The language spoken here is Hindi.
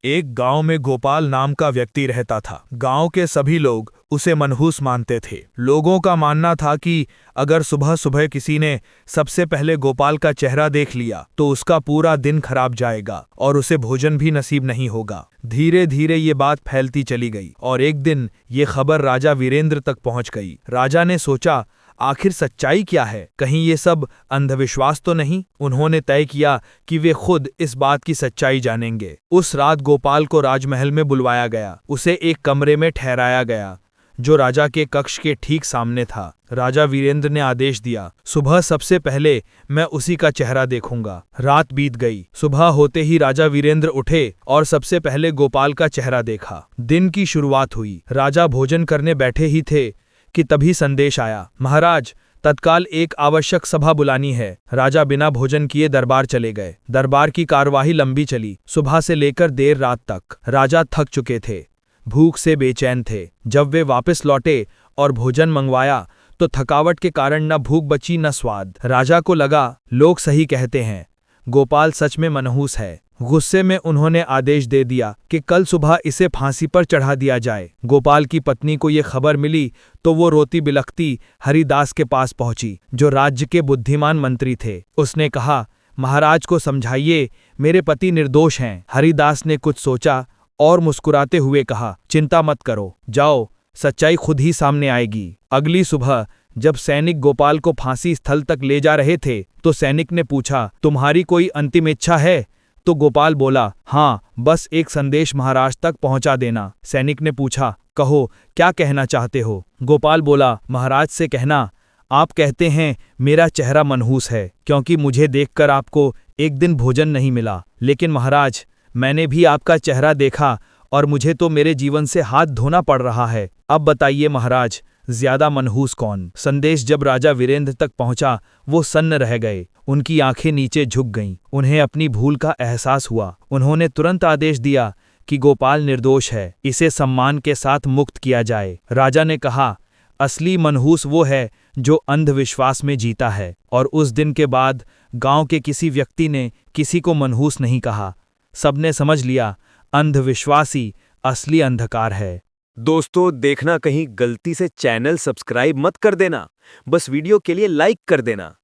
एक गांव में गोपाल नाम का व्यक्ति रहता था। गांव के सभी लोग उसे मनहूस मानते थे। लोगों का मानना था कि अगर सुबह सुबह किसी ने सबसे पहले गोपाल का चेहरा देख लिया तो उसका पूरा दिन खराब जाएगा और उसे भोजन भी नसीब नहीं होगा। धीरे धीरे ये बात फैलती चली गई और एक दिन ये खबर राजा वीरेंद्र तक पहुंच गई। राजा ने सोचा, आखिर सच्चाई क्या है? कहीं ये सब अंधविश्वास तो नहीं? उन्होंने तय किया कि वे खुद इस बात की सच्चाई जानेंगे। उस रात गोपाल को राजमहल में बुलवाया गया। उसे एक कमरे में ठहराया गया जो राजा के कक्ष के ठीक सामने था। राजा वीरेंद्र ने आदेश दिया, सुबह सबसे पहले मैं उसी का चेहरा देखूंगा। रात बीत गई। सुबह होते ही राजा वीरेंद्र उठे और सबसे पहले गोपाल का चेहरा देखा। दिन की शुरुआत हुई। राजा भोजन करने बैठे ही थे कि तभी संदेश आया, महाराज, तत्काल एक आवश्यक सभा बुलानी है। राजा बिना भोजन किए दरबार चले गए। दरबार की कार्यवाही लंबी चली। सुबह से लेकर देर रात तक राजा थक चुके थे, भूख से बेचैन थे। जब वे वापस लौटे और भोजन मंगवाया तो थकावट के कारण न भूख बची न स्वाद। राजा को लगा, लोग सही कहते हैं, गोपाल सच में मनहूस है। गुस्से में उन्होंने आदेश दे दिया कि कल सुबह इसे फांसी पर चढ़ा दिया जाए। गोपाल की पत्नी को ये खबर मिली तो वो रोती बिलखती हरिदास के पास पहुंची, जो राज्य के बुद्धिमान मंत्री थे। उसने कहा, महाराज को समझाइए, मेरे पति निर्दोष हैं। हरिदास ने कुछ सोचा और मुस्कुराते हुए कहा, चिंता मत करो, जाओ, सच्चाई खुद ही सामने आएगी। अगली सुबह जब सैनिक गोपाल को फांसी स्थल तक ले जा रहे थे तो सैनिक ने पूछा, तुम्हारी कोई अंतिम इच्छा है? तो गोपाल बोला, हाँ, बस एक संदेश महाराज तक पहुंचा देना। सैनिक ने पूछा, कहो, क्या कहना चाहते हो? गोपाल बोला, महाराज से कहना, आप कहते हैं मेरा चेहरा मनहूस है क्योंकि मुझे देखकर आपको एक दिन भोजन नहीं मिला, लेकिन महाराज, मैंने भी आपका चेहरा देखा और मुझे तो मेरे जीवन से हाथ धोना पड़ रहा है। अब बताइए महाराज, ज्यादा मनहूस कौन? संदेश जब राजा वीरेंद्र तक पहुंचा वो सन्न रह गए। उनकी आंखें नीचे झुक गईं। उन्हें अपनी भूल का एहसास हुआ। उन्होंने तुरंत आदेश दिया कि गोपाल निर्दोष है, इसे सम्मान के साथ मुक्त किया जाए। राजा ने कहा, असली मनहूस वो है जो अंधविश्वास में जीता है। और उस दिन के बाद गांव के किसी व्यक्ति ने किसी को मनहूस नहीं कहा। सबने समझ लिया, अंधविश्वास ही असली अंधकार है। दोस्तों, देखना कहीं गलती से चैनल सब्सक्राइब मत कर देना, बस वीडियो के लिए लाइक कर देना।